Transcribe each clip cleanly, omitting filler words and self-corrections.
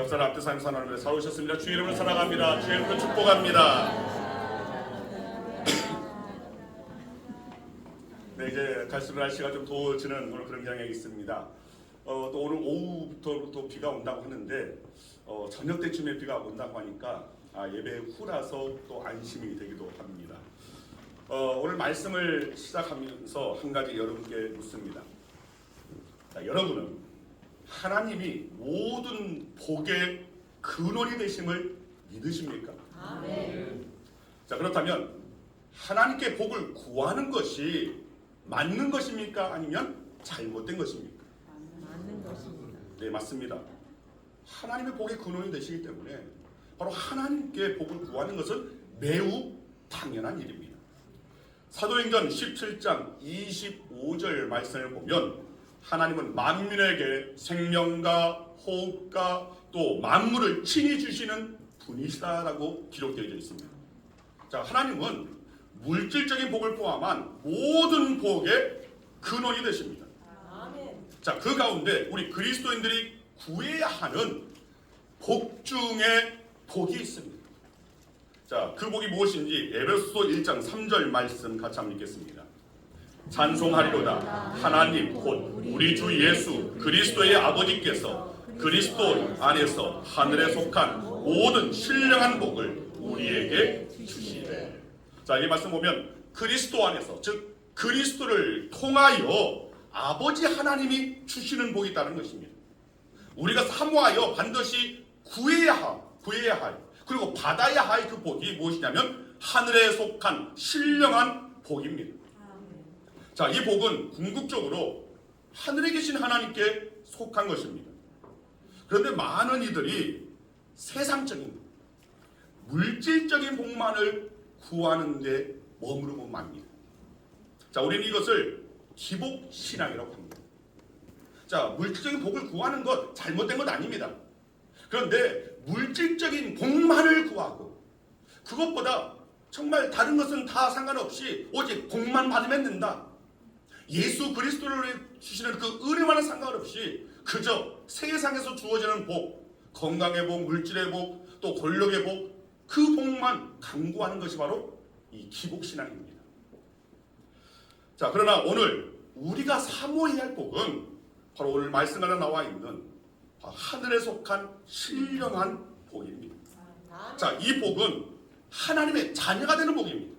역사를 앞에 사는 하나님을 살아오셨습니다. 주의 이름을 사랑합니다. 주의 이름을 축복합니다. 네, 이제 갈수록 날씨가 좀 더워지는 오늘 그런 경향이 있습니다. 또 오늘 오후부터 또 비가 온다고 하는데 저녁 때쯤에 비가 온다고 하니까 예배 후라서 또 안심이 되기도 합니다. 오늘 말씀을 시작하면서 한 가지 여러분께 묻습니다. 자, 여러분은 하나님이 모든 복의 근원이 되심을 믿으십니까? 아멘. 자, 그렇다면 하나님께 복을 구하는 것이 맞는 것입니까? 아니면 잘못된 것입니까? 맞는 것입니다. 네, 맞습니다. 하나님의 복의 근원이 되시기 때문에 바로 하나님께 복을 구하는 것은 매우 당연한 일입니다. 사도행전 17장 25절 말씀을 보면 하나님은 만민에게 생명과 호흡과 또 만물을 친히 주시는 분이시다라고 기록되어 있습니다. 자, 하나님은 물질적인 복을 포함한 모든 복의 근원이 되십니다. 아멘. 자, 그 가운데 우리 그리스도인들이 구해야 하는 복 중에 복이 있습니다. 자, 그 복이 무엇인지 에베소서 1장 3절 말씀 같이 한번 읽겠습니다. 찬송하리로다 하나님 곧 우리 주 예수 그리스도의 아버지께서 그리스도 안에서 하늘에 속한 모든 신령한 복을 우리에게 주시되. 자, 이 말씀 보면 그리스도 안에서, 즉 그리스도를 통하여 아버지 하나님이 주시는 복이 있다는 것입니다. 우리가 사모하여 반드시 구해야 할 그리고 받아야 할 그 복이 무엇이냐면 하늘에 속한 신령한 복입니다. 자, 이 복은 궁극적으로 하늘에 계신 하나님께 속한 것입니다. 그런데 많은 이들이 세상적인 물질적인 복만을 구하는 데 머무르고 맙니다. 자, 우리는 이것을 기복신앙이라고 합니다. 자, 물질적인 복을 구하는 것 잘못된 것 아닙니다. 그런데 물질적인 복만을 구하고 그것보다 정말 다른 것은 다 상관없이 오직 복만 받으면 된다. 예수 그리스도를 주시는 그 은혜와는 상관없이 그저 세상에서 주어지는 복, 건강의 복, 물질의 복, 또 권력의 복, 그 복만 강구하는 것이 바로 이 기복신앙입니다. 자, 그러나 오늘 우리가 사모해야 할 복은 바로 오늘 말씀 안에 나와 있는 하늘에 속한 신령한 복입니다. 자, 이 복은 하나님의 자녀가 되는 복입니다.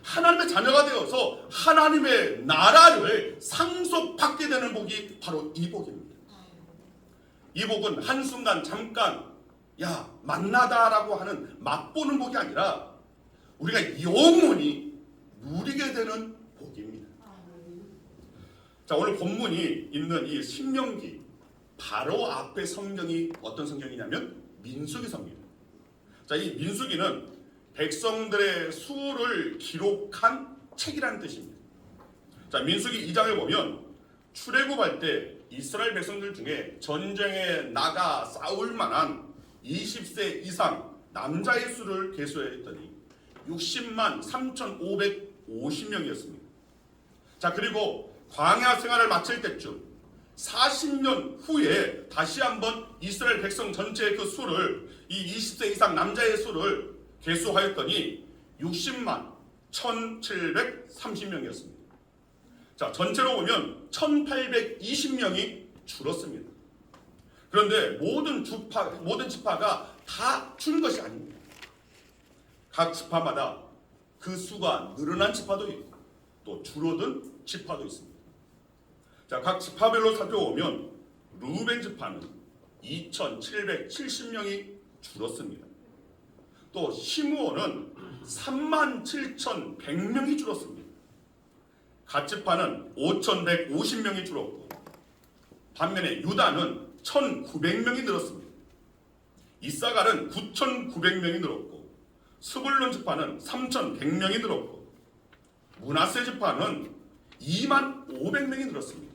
하나님의 자녀가 되어서 하나님의 나라를 상속받게 되는 복이 바로 이 복입니다. 이 복은 한순간 잠깐 만나다라고 하는 맛보는 복이 아니라 우리가 영원히 누리게 되는 복입니다. 자, 오늘 본문이 있는 이 신명기 바로 앞에 성경이 어떤 성경이냐면 민수기 성경입니다. 자, 이 민수기는 백성들의 수를 기록한 책이라는 뜻입니다. 자, 민수기 2장을 보면 출애굽할 때 이스라엘 백성들 중에 전쟁에 나가 싸울 만한 20세 이상 남자의 수를 계수했더니 60만 3,550명이었습니다. 자, 그리고 광야 생활을 마칠 때쯤 40년 후에 다시 한번 이스라엘 백성 전체의 그 수를, 이 20세 이상 남자의 수를 계수하였더니 60만 1,730명이었습니다. 자, 전체로 보면 1,820명이 줄었습니다. 그런데 모든 지파가 다 준 것이 아닙니다. 각 지파마다 그 수가 늘어난 지파도 있고 또 줄어든 지파도 있습니다. 자, 각 지파별로 살펴보면 루벤 지파는 2,770명이 줄었습니다. 또 시므온은 37,100명이 줄었습니다. 갓 지파는 5,150명이 줄었고 반면에 유다는 1,900명이 늘었습니다. 이사갈은 9,900명이 늘었고 스불론 지파는 3,100명이 늘었고 므낫세 지파는 25,500명이 늘었습니다.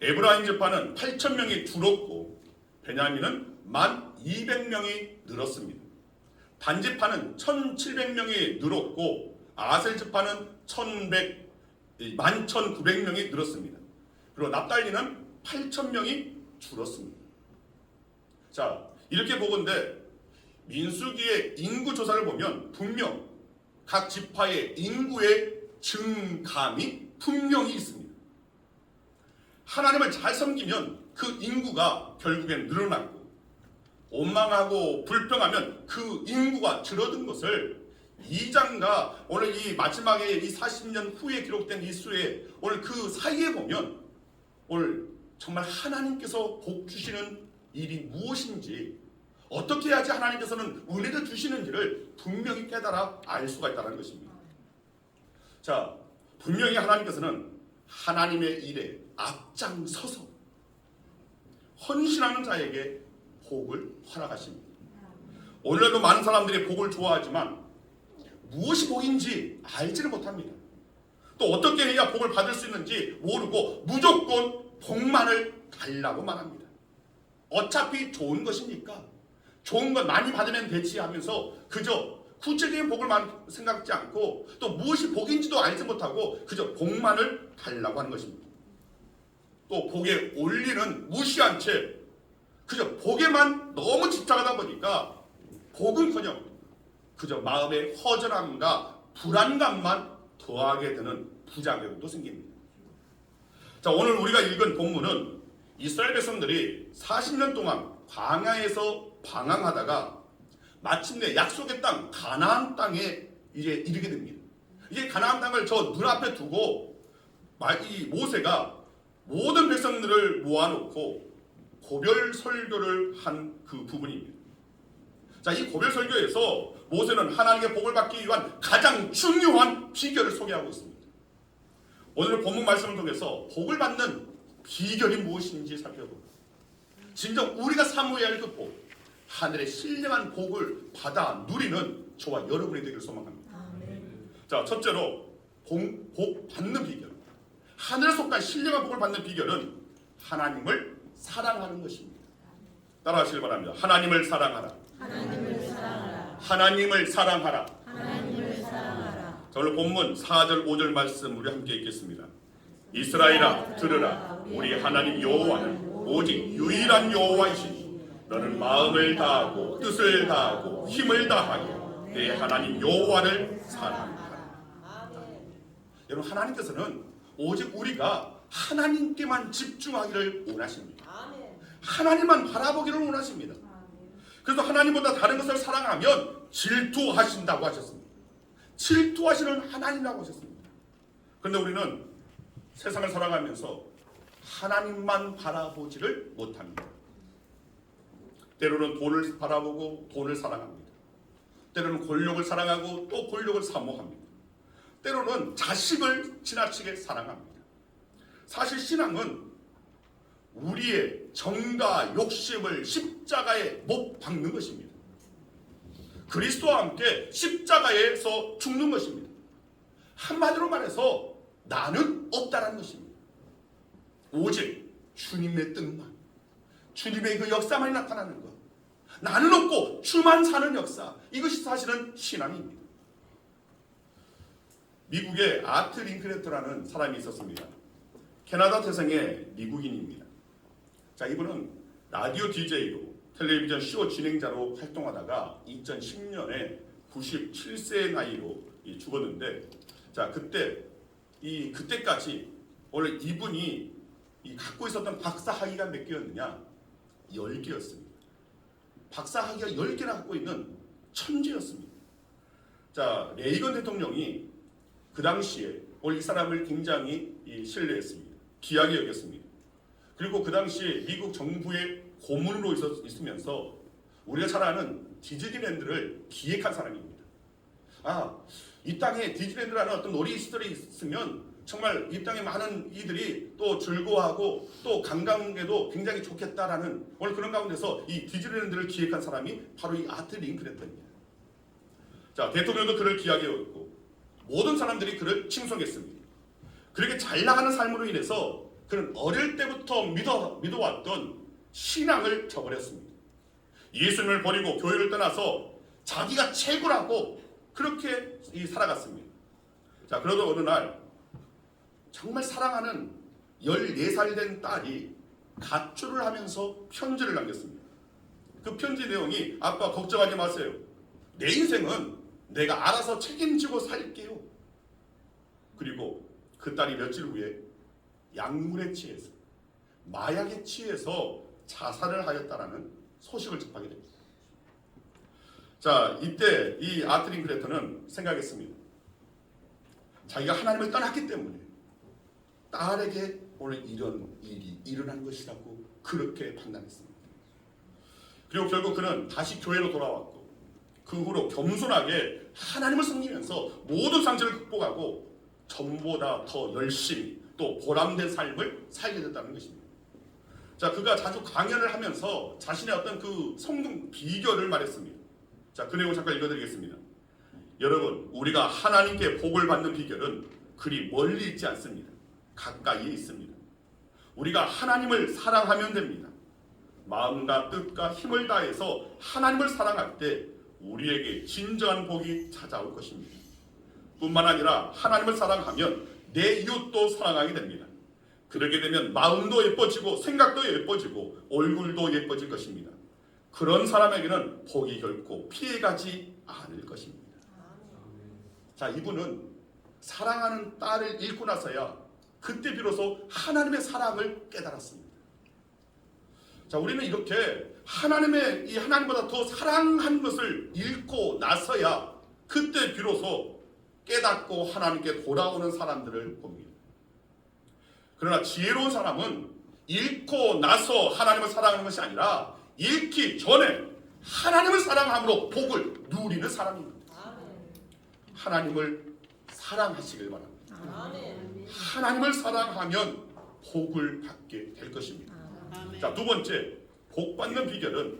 에브라임 지파는 8,000명이 줄었고 베냐민은 12,000명이 늘었습니다. 단 지파는 1,700명이 늘었고 아셀 지파는 11,900명이 늘었습니다. 그리고 납달리는 8,000명이 줄었습니다. 자, 이렇게 보건대 민수기의 인구 조사를 보면 분명 각 지파의 인구의 증감이 분명히 있습니다. 하나님을 잘 섬기면 그 인구가 결국엔 늘어나고, 원망하고 불평하면 그 인구가 줄어든 것을 2장과 오늘 이 마지막에 이 40년 후에 기록된 이 수에 오늘 그 사이에 보면 오늘 정말 하나님께서 복 주시는 일이 무엇인지, 어떻게 해야지 하나님께서는 은혜를 주시는지를 분명히 깨달아 알 수가 있다는 것입니다. 자, 분명히 하나님께서는 하나님의 일에 앞장서서 헌신하는 자에게 복을 허락하십니다. 오늘도 많은 사람들이 복을 좋아하지만 무엇이 복인지 알지를 못합니다. 또 어떻게 해야 복을 받을 수 있는지 모르고 무조건 복만을 달라고 말합니다. 어차피 좋은 것이니까 좋은 것 많이 받으면 되지 하면서 그저 구체적인 복을 생각지 않고 또 무엇이 복인지도 알지 못하고 그저 복만을 달라고 하는 것입니다. 또 복의 원리는 무시한 채 그저 복에만 너무 집착하다 보니까 복은커녕 그저 마음의 허전함과 불안감만 더하게 되는 부작용도 생깁니다. 자, 오늘 우리가 읽은 본문은 이스라엘 백성들이 40년 동안 광야에서 방황하다가 마침내 약속의 땅 가나안 땅에 이제 이르게 됩니다. 이제 가나안 땅을 저 눈앞에 두고 이 모세가 모든 백성들을 모아놓고 고별 설교를 한 그 부분입니다. 자, 이 고별 설교에서 모세는 하나님의 복을 받기 위한 가장 중요한 비결을 소개하고 있습니다. 오늘 본문 말씀을 통해서 복을 받는 비결이 무엇인지 살펴보고, 진정 우리가 사모해야 할 그 복, 하늘의 신령한 복을 받아 누리는 저와 여러분이 되기를 소망합니다. 자, 첫째로 복 받는 비결, 하늘에 속한 신령한 복을 받는 비결은 하나님을 사랑하는 것입니다. 따라하시길 바랍니다. 하나님을 사랑하라. 하나님을 사랑하라. 하나님을 사랑하라. 하나님을 사랑하라. 자, 오늘 본문 4절 5절 말씀 우리 함께 읽겠습니다. 이스라엘아 들으라. 우리 하나님 여호와는 오직 유일한 여호와이시니 너는 마음을 다하고 뜻을 다하고 힘을 다하여 내 하나님 여호와를 사랑하라. 여러분, 하나님께서는 오직 우리가 하나님께만 집중하기를 원하십니다. 하나님만 바라보기를 원하십니다. 그래서 하나님보다 다른 것을 사랑하면 질투하신다고 하셨습니다. 질투하시는 하나님이라고 하셨습니다. 그런데 우리는 세상을 사랑하면서 하나님만 바라보지를 못합니다. 때로는 돈을 바라보고 돈을 사랑합니다. 때로는 권력을 사랑하고 또 권력을 사모합니다. 때로는 자식을 지나치게 사랑합니다. 사실 신앙은 우리의 정과 욕심을 십자가에 못 박는 것입니다. 그리스도와 함께 십자가에서 죽는 것입니다. 한마디로 말해서 나는 없다라는 것입니다. 오직 주님의 뜻만, 주님의 그 역사만이 나타나는 것, 나는 없고 주만 사는 역사, 이것이 사실은 신앙입니다. 미국의 아트 링클레터라는 사람이 있었습니다. 캐나다 태생의 미국인입니다. 자, 이분은 라디오 DJ로 텔레비전 쇼 진행자로 활동하다가 2010년에 97세의 나이로 죽었는데, 자, 그때까지 원래 이분이 갖고 있었던 박사 학위가 몇 개였느냐? 10개였습니다. 박사 학위가 10개나 갖고 있는 천재였습니다. 자, 레이건 대통령이 그 당시에 원래 이 사람을 굉장히 신뢰했습니다. 귀하게 여겼습니다. 그리고 그 당시에 미국 정부의 고문으로 있으면서 우리가 잘 아는 디즈니랜드를 기획한 사람입니다. 이 땅에 디즈니랜드라는 어떤 놀이시설이 있으면 정말 이 땅에 많은 이들이 또 즐거워하고 또 관광에도 굉장히 좋겠다라는 오늘 그런 가운데서 이 디즈니랜드를 기획한 사람이 바로 이 아트 링클레터입니다. 자, 대통령도 그를 귀하게 여겼고 모든 사람들이 그를 칭송했습니다. 그렇게 잘 나가는 삶으로 인해서 그는 어릴 때부터 믿어왔던 신앙을 저버렸습니다. 예수님을 버리고 교회를 떠나서 자기가 최고라고 그렇게 살아갔습니다. 자, 그러던 어느 날 정말 사랑하는 14살 된 딸이 가출을 하면서 편지를 남겼습니다. 그 편지 내용이 아빠 걱정하지 마세요. 내 인생은 내가 알아서 책임지고 살게요. 그리고 그 딸이 며칠 후에 약물에 취해서 마약에 취해서 자살을 하였다라는 소식을 접하게 됩니다. 자, 이때 이 아트린 크레터는 생각했습니다. 자기가 하나님을 떠났기 때문에 딸에게 오늘 이런 일이 일어난 것이라고 그렇게 판단했습니다. 그리고 결국 그는 다시 교회로 돌아왔고 그 후로 겸손하게 하나님을 섬기면서 모든 상처를 극복하고 전보다 더 열심히 또 보람된 삶을 살게 됐다는 것입니다. 자, 그가 자주 강연을 하면서 자신의 어떤 그 성공 비결을 말했습니다. 자, 그 내용을 잠깐 읽어드리겠습니다. 여러분, 우리가 하나님께 복을 받는 비결은 그리 멀리 있지 않습니다. 가까이에 있습니다. 우리가 하나님을 사랑하면 됩니다. 마음과 뜻과 힘을 다해서 하나님을 사랑할 때 우리에게 진정한 복이 찾아올 것입니다. 뿐만 아니라 하나님을 사랑하면 내 이웃도 사랑하게 됩니다. 그러게 되면 마음도 예뻐지고 생각도 예뻐지고 얼굴도 예뻐질 것입니다. 그런 사람에게는 복이 결코 피해가지 않을 것입니다. 자, 이분은 사랑하는 딸을 잃고 나서야 그때 비로소 하나님의 사랑을 깨달았습니다. 자, 우리는 이렇게 하나님보다 더 사랑한 것을 잃고 나서야 그때 비로소 깨닫고 하나님께 돌아오는 사람들을 봅니다. 그러나 지혜로운 사람은 잃고 나서 하나님을 사랑하는 것이 아니라 잃기 전에 하나님을 사랑함으로 복을 누리는 사람입니다. 하나님을 사랑하시길 바랍니다. 하나님을 사랑하면 복을 받게 될 것입니다. 자, 두 번째, 복 받는 비결은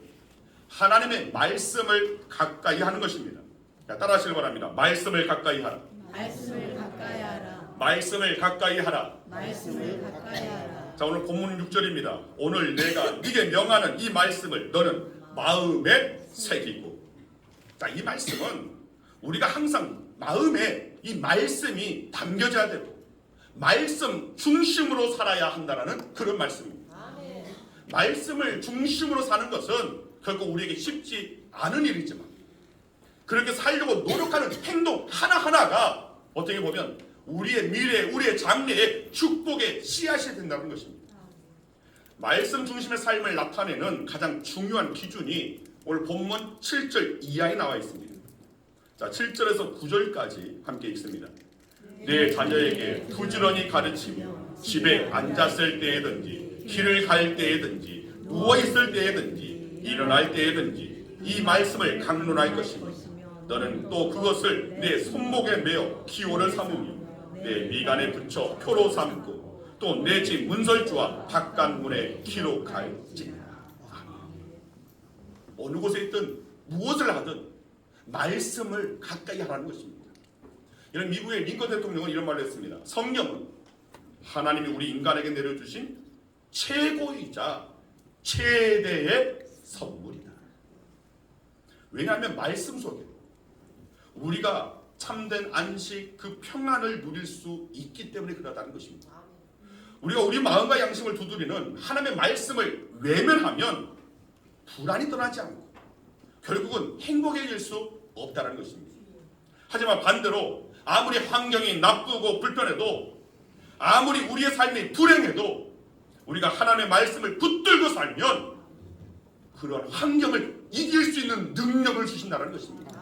하나님의 말씀을 가까이 하는 것입니다. 자, 따라하시길 바랍니다. 말씀을 가까이 하라. 말씀을 가까이 하라. 말씀을 가까이 하라. 말씀을 가까이 하라. 자, 오늘 본문 6절입니다. 오늘 내가 네게 명하는 이 말씀을 너는 마음에 새기고. 자, 이 말씀은 우리가 항상 마음에 이 말씀이 담겨져야 되고 말씀 중심으로 살아야 한다는 그런 말씀입니다. 말씀을 중심으로 사는 것은 결국 우리에게 쉽지 않은 일이지만 그렇게 살려고 노력하는 행동 하나하나가 어떻게 보면 우리의 미래, 우리의 장래의 축복의 씨앗이 된다는 것입니다. 말씀 중심의 삶을 나타내는 가장 중요한 기준이 오늘 본문 7절 이하에 나와 있습니다. 자, 7절에서 9절까지 함께 읽습니다. 내 자녀에게 부지런히 가르치며 집에 앉았을 때에든지 길을 갈 때에든지 누워있을 때에든지 일어날 때에든지 이 말씀을 강론할 것이며 너는 또 그것을 내 손목에 메어 기호를 삼으며 내 미간에 붙여 표로 삼고 또 내 집 문설주와 바깥문에 기록할지니라. 어느 곳에 있든 무엇을 하든 말씀을 가까이 하라는 것입니다. 이런 미국의 링컨 대통령은 이런 말을 했습니다. 성경은 하나님이 우리 인간에게 내려주신 최고이자 최대의 선물이다. 왜냐하면 말씀 속에 우리가 참된 안식 그 평안을 누릴 수 있기 때문에 그렇다는 것입니다. 우리가 우리 마음과 양심을 두드리는 하나님의 말씀을 외면하면 불안이 떠나지 않고 결국은 행복해질 수 없다는 것입니다. 하지만 반대로 아무리 환경이 나쁘고 불편해도 아무리 우리의 삶이 불행해도 우리가 하나님의 말씀을 붙들고 살면 그러한 환경을 이길 수 있는 능력을 주신다는 것입니다.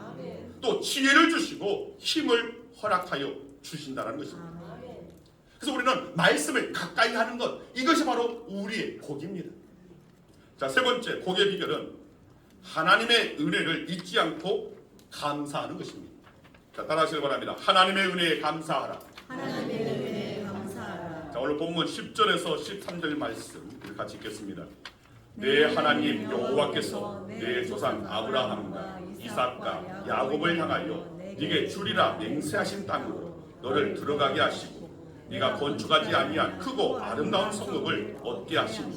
또 지혜를 주시고 힘을 허락하여 주신다는 것입니다. 그래서 우리는 말씀을 가까이 하는 것, 이것이 바로 우리의 복입니다. 자, 세 번째 복의 비결은 하나님의 은혜를 잊지 않고 감사하는 것입니다. 자, 따라하시길 바랍니다. 하나님의 은혜에 감사하라. 하나님의 은혜에 감사하라. 자, 오늘 본문 10절에서 13절 말씀 같이 읽겠습니다. 내 하나님 여호와께서 내 조상 아브라함과 이삭과 야곱을 향하여 네게 주리라 맹세하신 땅으로 너를 들어가게 하시고 네가 건축하지 아니한 크고 아름다운 성읍을 얻게 하시며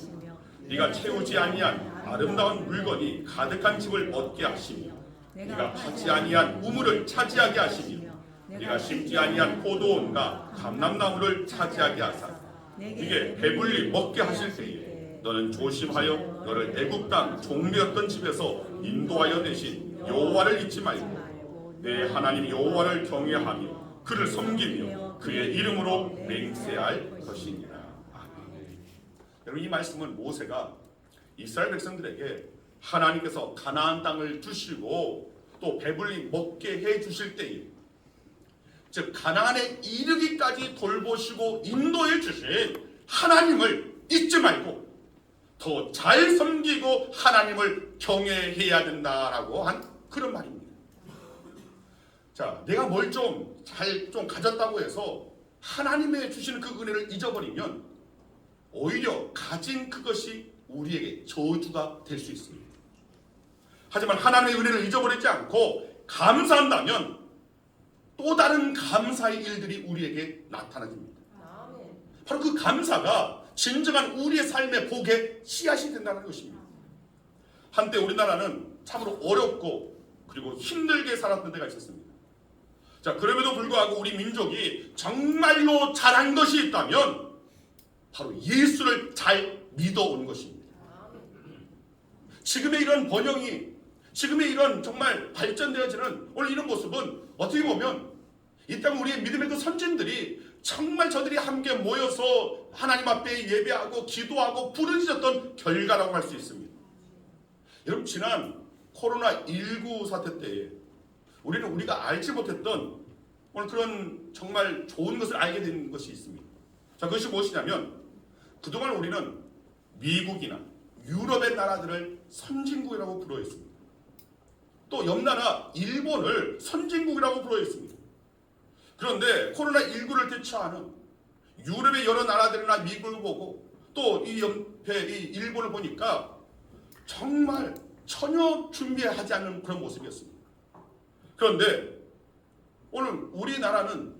네가 채우지 아니한 아름다운 물건이 가득한 집을 얻게 하시며 네가 파지 아니한 우물을 차지하게 하시며 네가 심지 아니한 포도원과 감람나무를 차지하게 하사 네게 배불리 먹게 하실 때에 너는 조심하여 너를 애굽 땅 종되었던 집에서 인도하여 내신 여호와를 잊지 말고 내 하나님 여호와를 경외하며 그를 섬기며 그의 이름으로 맹세할 것이니라. 아멘. 여러분, 이 말씀은 모세가 이스라엘 백성들에게 하나님께서 가나안 땅을 주시고 또 배불리 먹게 해 주실 때에, 즉 가나안에 이르기까지 돌보시고 인도해 주신 하나님을 잊지 말고 더 잘 섬기고 하나님을 경외해야 된다라고 한 그런 말입니다. 자, 내가 뭘 좀 가졌다고 해서 하나님의 주시는 그 은혜를 잊어버리면 오히려 가진 그것이 우리에게 저주가 될 수 있습니다. 하지만 하나님의 은혜를 잊어버리지 않고 감사한다면 또 다른 감사의 일들이 우리에게 나타납니다. 바로 그 감사가 진정한 우리의 삶의 복의 씨앗이 된다는 것입니다. 한때 우리나라는 참으로 어렵고 그리고 힘들게 살았던 때가 있었습니다. 자, 그럼에도 불구하고 우리 민족이 정말로 잘한 것이 있다면 바로 예수를 잘 믿어온 것입니다. 지금의 이런 번영이, 지금의 이런 정말 발전되어지는 오늘 이런 모습은 어떻게 보면 이 땅 우리의 믿음의 그 선진들이 정말 저들이 함께 모여서 하나님 앞에 예배하고 기도하고 부르짖었던 결과라고 할 수 있습니다. 여러분, 지난 코로나19 사태 때에 우리는 우리가 알지 못했던 오늘 그런 정말 좋은 것을 알게 된 것이 있습니다. 자, 그것이 무엇이냐면 그동안 우리는 미국이나 유럽의 나라들을 선진국이라고 부르었습니다. 또 옆나라 일본을 선진국이라고 부르었습니다. 그런데 코로나19를 대처하는 유럽의 여러 나라들이나 미국을 보고 또 이 옆에 이 일본을 보니까 정말 전혀 준비하지 않은 그런 모습이었습니다. 그런데 오늘 우리나라는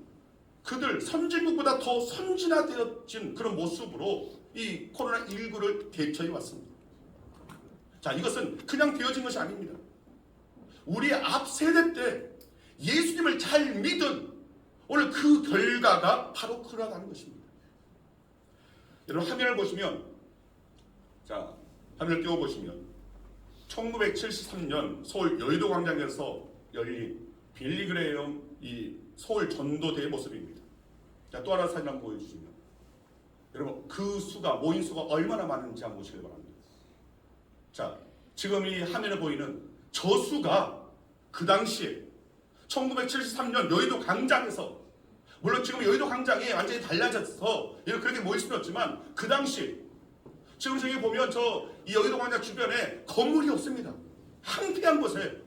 그들 선진국보다 더 선진화되어진 그런 모습으로 이 코로나19를 대처해 왔습니다. 자, 이것은 그냥 되어진 것이 아닙니다. 우리 앞 세대 때 예수님을 잘 믿은 오늘 그 결과가 바로 그러하다는 것입니다. 여러분, 화면을 보시면, 자, 화면을 띄워보시면 1973년 서울 여의도 광장에서 열린 빌리그레엄 이 서울 전도대의 모습입니다. 자, 또 하나 사진 한번 보여주시면, 여러분, 그 수가, 모인 수가 얼마나 많은지 한번 보시기 바랍니다. 자, 지금 이 화면에 보이는 저 수가 그 당시에 1973년 여의도 광장에서, 물론 지금 여의도 광장이 완전히 달라져서 그렇게 모일 수는 없지만 그 당시, 지금 저기 보면 이 여의도 광장 주변에 건물이 없습니다. 황폐한 곳에.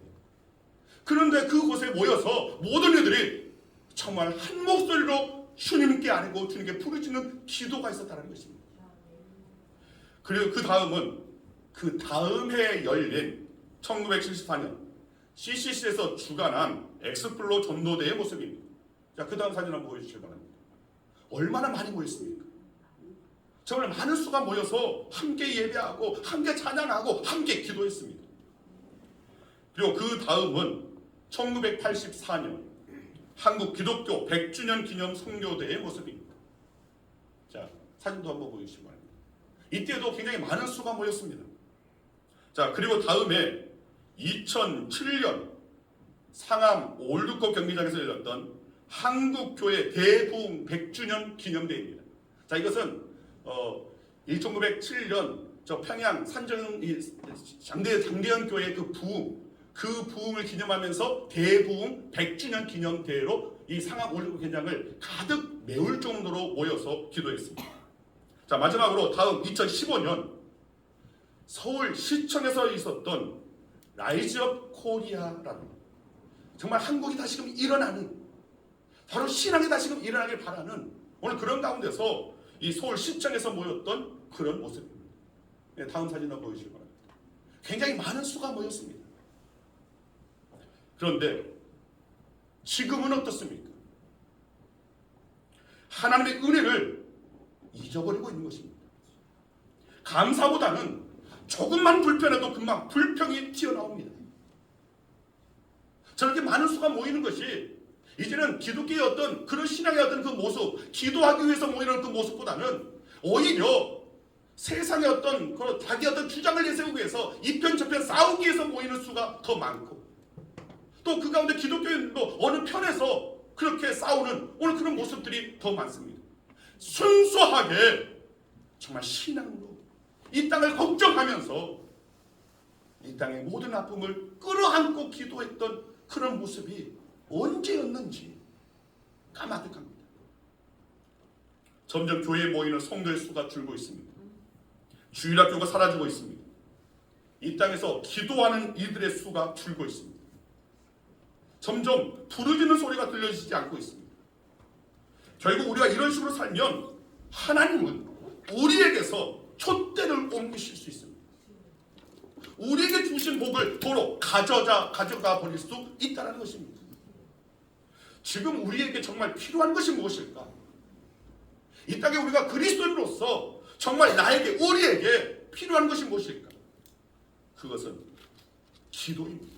그런데 그곳에 모여서 모든 이들이 정말 한 목소리로 주님께 아니고 주님께 부르짖는 기도가 있었다는 것입니다. 그리고 그 다음은 그 다음 해에 열린 1974년 CCC에서 주관한 엑스플로 전도대의 모습입니다. 자, 그 다음 사진 한번 보여주시기 바랍니다. 얼마나 많이 모였습니까? 정말 많은 수가 모여서 함께 예배하고 함께 찬양하고 함께 기도했습니다. 그리고 그 다음은 1984년 한국 기독교 100주년 기념 선교대의 모습입니다. 자, 사진도 한번 보여주시기 바랍니다. 이때도 굉장히 많은 수가 모였습니다. 자, 그리고 다음에 2007년 상암 올드컵 경기장에서 열렸던 한국교회 대부흥 100주년 기념대회입니다. 자, 이것은 1907년 저 평양 장대현 교회의 그 부흥을 기념하면서 대부흥 100주년 기념대회로 이 상암 올드컵 경기장을 가득 메울 정도로 모여서 기도했습니다. 자, 마지막으로 다음 2015년 서울시청에서 있었던 라이즈 업 코리아라는, 정말 한국이 다시금 일어나는, 바로 신앙이 다시금 일어나길 바라는 오늘 그런 가운데서 이 서울시청에서 모였던 그런 모습입니다. 네, 다음 사진 한번 보여주시기 바랍니다. 굉장히 많은 수가 모였습니다. 그런데 지금은 어떻습니까? 하나님의 은혜를 잊어버리고 있는 것입니다. 감사보다는 조금만 불편해도 금방 불평이 튀어나옵니다. 저렇게 많은 수가 모이는 것이 이제는 기독교의 어떤 그런 신앙의 어떤 그 모습, 기도하기 위해서 모이는 그 모습보다는 오히려 세상의 어떤 자기 어떤 주장을 내세우기 위해서 이편 저편 싸우기 위해서 모이는 수가 더 많고, 또 그 가운데 기독교인도 어느 편에서 그렇게 싸우는 오늘 그런 모습들이 더 많습니다. 순수하게 정말 신앙으로 이 땅을 걱정하면서 이 땅의 모든 아픔을 끌어안고 기도했던 그런 모습이 언제였는지 까맣게 갑니다. 점점 교회에 모이는 성도의 수가 줄고 있습니다. 주일학교가 사라지고 있습니다. 이 땅에서 기도하는 이들의 수가 줄고 있습니다. 점점 부르짖는 소리가 들려지지 않고 있습니다. 결국 우리가 이런 식으로 살면 하나님은 우리에게서 촛대를 옮기실 수 있습니다. 우리에게 주신 복을 도로 가져가 버릴 수 있다는 것입니다. 지금 우리에게 정말 필요한 것이 무엇일까? 이 땅에 우리가 그리스도인으로서 정말 나에게, 우리에게 필요한 것이 무엇일까? 그것은 기도입니다.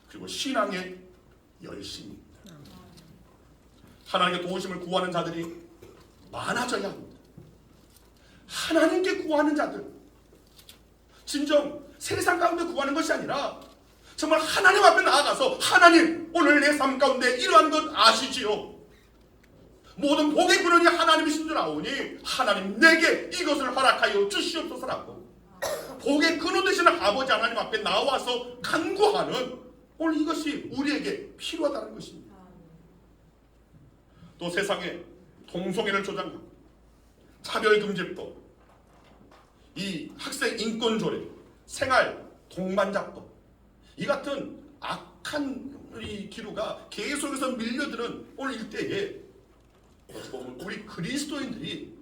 그리고 신앙의 열심입니다. 하나님께 도우심을 구하는 자들이 많아져야 합니다. 하나님께 구하는 자들, 진정 세상 가운데 구하는 것이 아니라 정말 하나님 앞에 나아가서, 하나님, 오늘 내 삶 가운데 이러한 것 아시지요? 모든 복의 근원이 하나님이신 줄 아오니 하나님 내게 이것을 허락하여 주시옵소서라고 복의 근원 되시는 아버지 하나님 앞에 나와서 간구하는, 오늘 이것이 우리에게 필요하다는 것입니다. 또 세상에 동성애를 조장하고 차별금지법, 이 학생 인권조례, 생활 동반자법, 이 같은 악한 이 기류가 계속해서 밀려드는 오늘 일대에 어찌 보면 우리 그리스도인들이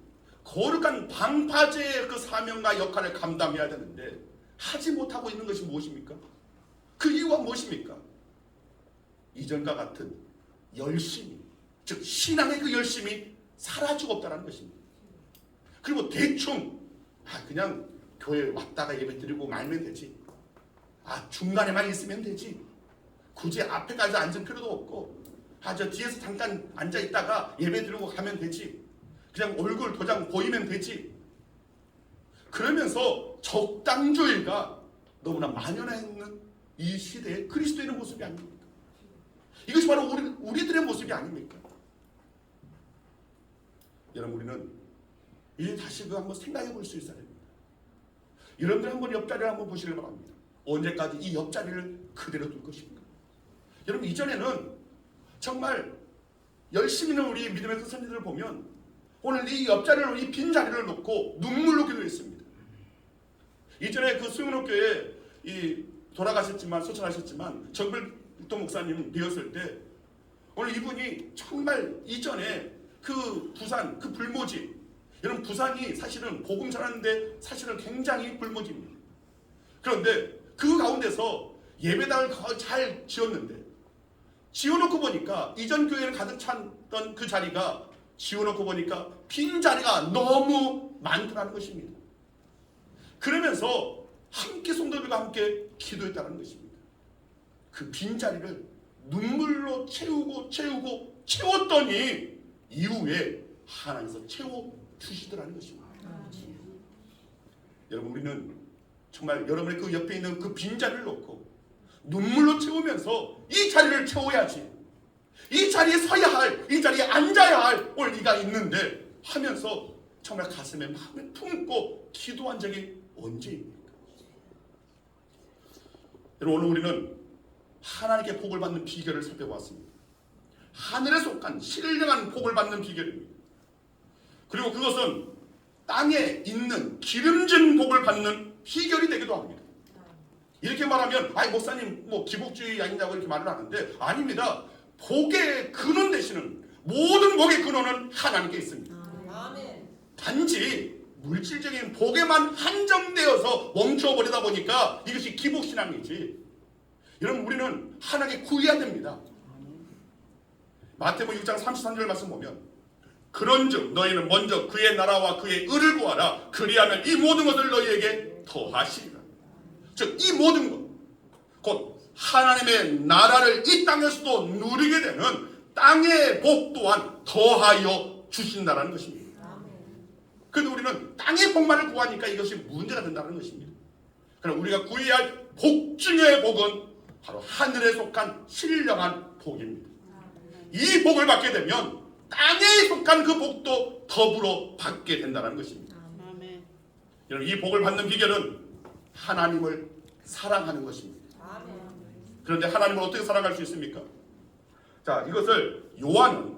거룩한 방파제의 그 사명과 역할을 감당해야 되는데 하지 못하고 있는 것이 무엇입니까? 그 이유가 무엇입니까? 이전과 같은 열심이, 즉 신앙의 그 열심이 사라지고 없다는 것입니다. 그리고 대충 그냥 교회 왔다가 예배 드리고 말면 되지, 중간에만 있으면 되지, 굳이 앞에까지 앉을 필요도 없고, 저 뒤에서 잠깐 앉아 있다가 예배 드리고 가면 되지, 그냥 얼굴 도장 보이면 되지, 그러면서 적당주의가 너무나 만연해 있는 이 시대의 그리스도인의 모습이 아닙니까? 이것이 바로 우리들의 모습이 아닙니까? 여러분, 우리는 이제 다시 한번 생각해 볼 수 있어야 됩니다. 여러분들 한번 옆자리를 한번 보시길 바랍니다. 언제까지 이 옆자리를 그대로 둘 것입니까? 여러분, 이전에는 정말 열심히 있는 우리 믿음의 그 선생님들을 보면 오늘 이 옆자리를, 이 빈자리를 놓고 눈물로 기도했습니다. 이전에 그 수영록교에 돌아가셨지만, 소천하셨지만 정글도 목사님 뵈었을 때 오늘 이분이 정말 이전에 그 부산, 그 불모지, 여러분 부산이 사실은 복음 전하는데 사실은 굉장히 불모지입니다. 그런데 그 가운데서 예배당을 잘 지었는데, 지어놓고 보니까 이전 교회는 가득 찼던 그 자리가 지어놓고 보니까 빈 자리가 너무 많더라는 것입니다. 그러면서 함께 성도들과 함께 기도했다는 것입니다. 그 빈 자리를 눈물로 채웠더니 이후에 하나님께서 채워주시더라는 것입니다. 여러분, 우리는 정말 여러분의 그 옆에 있는 그 빈자리를 놓고 눈물로 채우면서 이 자리를 채워야지, 이 자리에 서야 할, 이 자리에 앉아야 할 오늘 네가 있는데 하면서 정말 가슴에 마음을 품고 기도한 적이 언제입니까? 여러분, 오늘 우리는 하나님께 복을 받는 비결을 살펴봤습니다. 하늘에 속한 신령한 복을 받는 비결입니다. 그리고 그것은 땅에 있는 기름진 복을 받는 비결이 되기도 합니다. 이렇게 말하면 목사님 기복주의 아니냐고 이렇게 말을 하는데, 아닙니다. 복의 근원 되시는, 모든 복의 근원은 하나님께 있습니다. 단지 물질적인 복에만 한정되어서 멈춰버리다 보니까 이것이 기복신앙이지, 여러분 우리는 하나님께 구해야 됩니다. 마태복음 6장 33절 말씀 보면, 그런즉 너희는 먼저 그의 나라와 그의 의를 구하라. 그리하면 이 모든 것을 너희에게 더하시리라. 즉 이 모든 것, 곧 하나님의 나라를 이 땅에서도 누리게 되는 땅의 복 또한 더하여 주신다는 것입니다. 근데 우리는 땅의 복만을 구하니까 이것이 문제가 된다는 것입니다. 그럼 우리가 구해야 할 복 중의 복은 바로 하늘에 속한 신령한 복입니다. 이 복을 받게 되면 땅에 속한 그 복도 더불어 받게 된다는 것입니다. 아멘. 여러분, 이 복을 받는 비결은 하나님을 사랑하는 것입니다. 그런데 하나님을 어떻게 사랑할 수 있습니까? 자, 이것을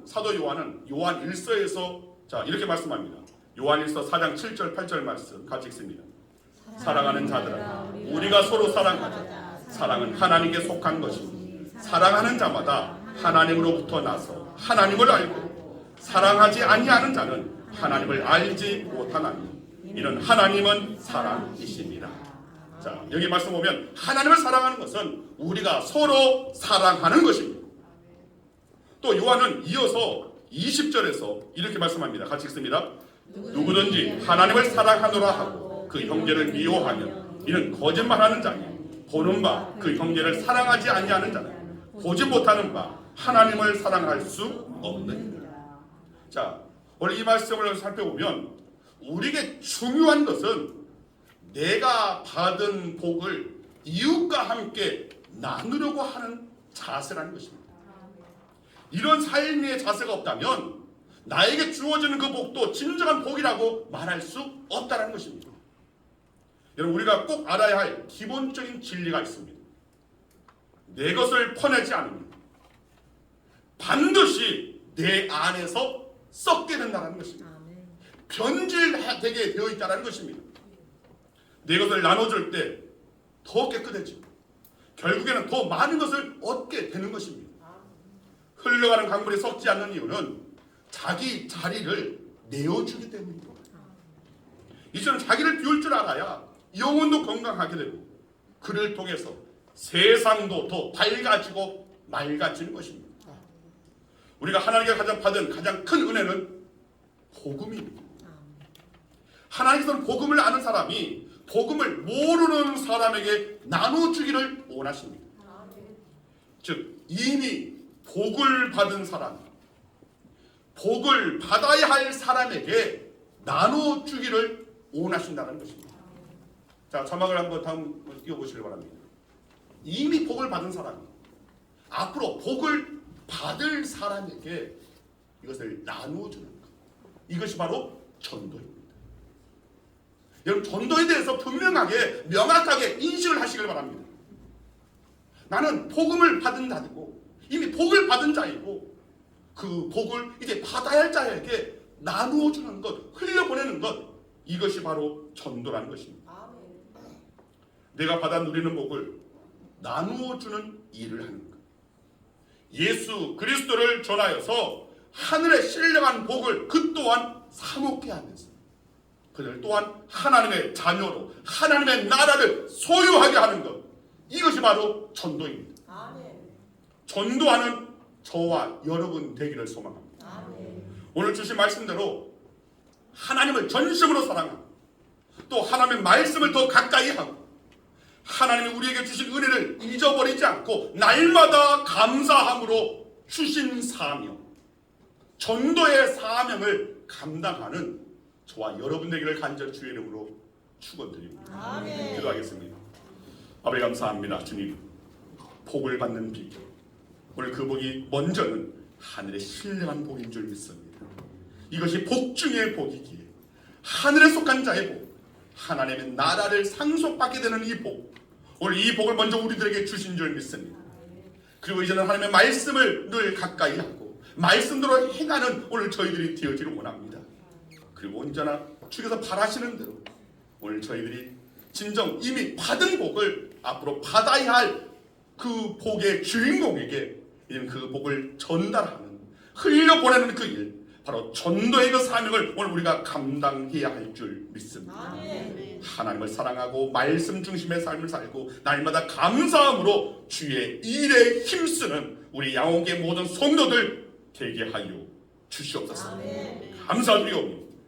사도 요한은 요한 1서에서 자, 이렇게 말씀합니다. 요한 1서 4장 7절 8절 말씀 같이 읽습니다. 사랑하는 자들아, 우리가 서로 사랑하자. 사랑은 하나님께 속한 것이니 사랑하는 자마다 하나님으로부터 나서 하나님을 알고 사랑하지 아니하는 자는 하나님을 알지 못하나니 이는 하나님은 사랑이십니다. 자, 여기 말씀 보면 하나님을 사랑하는 것은 우리가 서로 사랑하는 것입니다. 또 요한은 이어서 20절에서 이렇게 말씀합니다. 같이 읽습니다. 누구든지 하나님을 사랑하노라 하고 그 형제를 미워하면 이는 거짓말하는 자니 보는 바 그 형제를 사랑하지 아니하는 자는 보지 못하는 바 하나님을 사랑할 수 없느니라. 자, 오늘 이 말씀을 살펴보면 우리에게 중요한 것은 내가 받은 복을 이웃과 함께 나누려고 하는 자세라는 것입니다. 이런 삶의 자세가 없다면 나에게 주어지는 그 복도 진정한 복이라고 말할 수 없다는 것입니다. 여러분, 우리가 꼭 알아야 할 기본적인 진리가 있습니다. 내 것을 퍼내지 않으면 반드시 내 안에서 썩게 된다는 것입니다. 변질되게 되어 있다는 것입니다. 내 것을 나눠줄 때 더 깨끗해지고 결국에는 더 많은 것을 얻게 되는 것입니다. 흘러가는 강물이 썩지 않는 이유는 자기 자리를 내어주기 때문입니다. 이처럼 자기를 비울 줄 알아야 영혼도 건강하게 되고 그를 통해서 세상도 더 밝아지고 맑아지는 것입니다. 우리가 하나님께 받은 가장 큰 은혜는 복음입니다. 하나님께서는 복음을 아는 사람이 복음을 모르는 사람에게 나눠주기를 원하십니다. 즉 이미 복을 받은 사람, 복을 받아야 할 사람에게 나눠주기를 원하신다는 것입니다. 자, 자막을 한번 다음 띄워보시길 바랍니다. 이미 복을 받은 사람이 앞으로 복을 받을 사람에게 이것을 나누어주는 것, 이것이 바로 전도입니다. 여러분, 전도에 대해서 분명하게 명확하게 인식을 하시길 바랍니다. 나는 복음을 받은 자이고 이미 복을 받은 자이고 그 복을 이제 받아야 할 자에게 나누어주는 것, 흘려보내는 것, 이것이 바로 전도라는 것입니다. 내가 받아 누리는 복을 나누어주는 일을 하는 것. 예수 그리스도를 전하여서 하늘의 신령한 복을 그 또한 사먹게 하면서 그들 또한 하나님의 자녀로 하나님의 나라를 소유하게 하는 것, 이것이 바로 전도입니다. 전도하는 저와 여러분 되기를 소망합니다. 오늘 주신 말씀대로 하나님을 전심으로 사랑하고 또 하나님의 말씀을 더 가까이 하고 하나님이 우리에게 주신 은혜를 잊어버리지 않고 날마다 감사함으로 주신 사명, 전도의 사명을 감당하는 저와 여러분 되기를 간절히 주의 이름으로 축원드립니다. 기도하겠습니다. 아버지 감사합니다. 주님, 복을 받는 비결, 오늘 그 복이 먼저는 하늘의 신령한 복인 줄 믿습니다. 이것이 복 중의 복이기에 하늘에 속한 자의 복, 하나님의 나라를 상속받게 되는 이 복, 오늘 이 복을 먼저 우리들에게 주신 줄 믿습니다. 그리고 이제는 하나님의 말씀을 늘 가까이 하고 말씀대로 행하는 오늘 저희들이 되어지를 원합니다. 그리고 언제나 주께서 바라시는 대로 오늘 저희들이 진정 이미 받은 복을 앞으로 받아야 할 그 복의 주인공에게 그 복을 전달하는, 흘려보내는 그 일, 바로 전도의 그 사명을 오늘 우리가 감당해야 할 줄 믿습니다. 하나님을 사랑하고 말씀 중심의 삶을 살고 날마다 감사함으로 주의 일에 힘쓰는 우리 양옥의 모든 성도들 되게 하여 주시옵소서. 감사드리옵니다.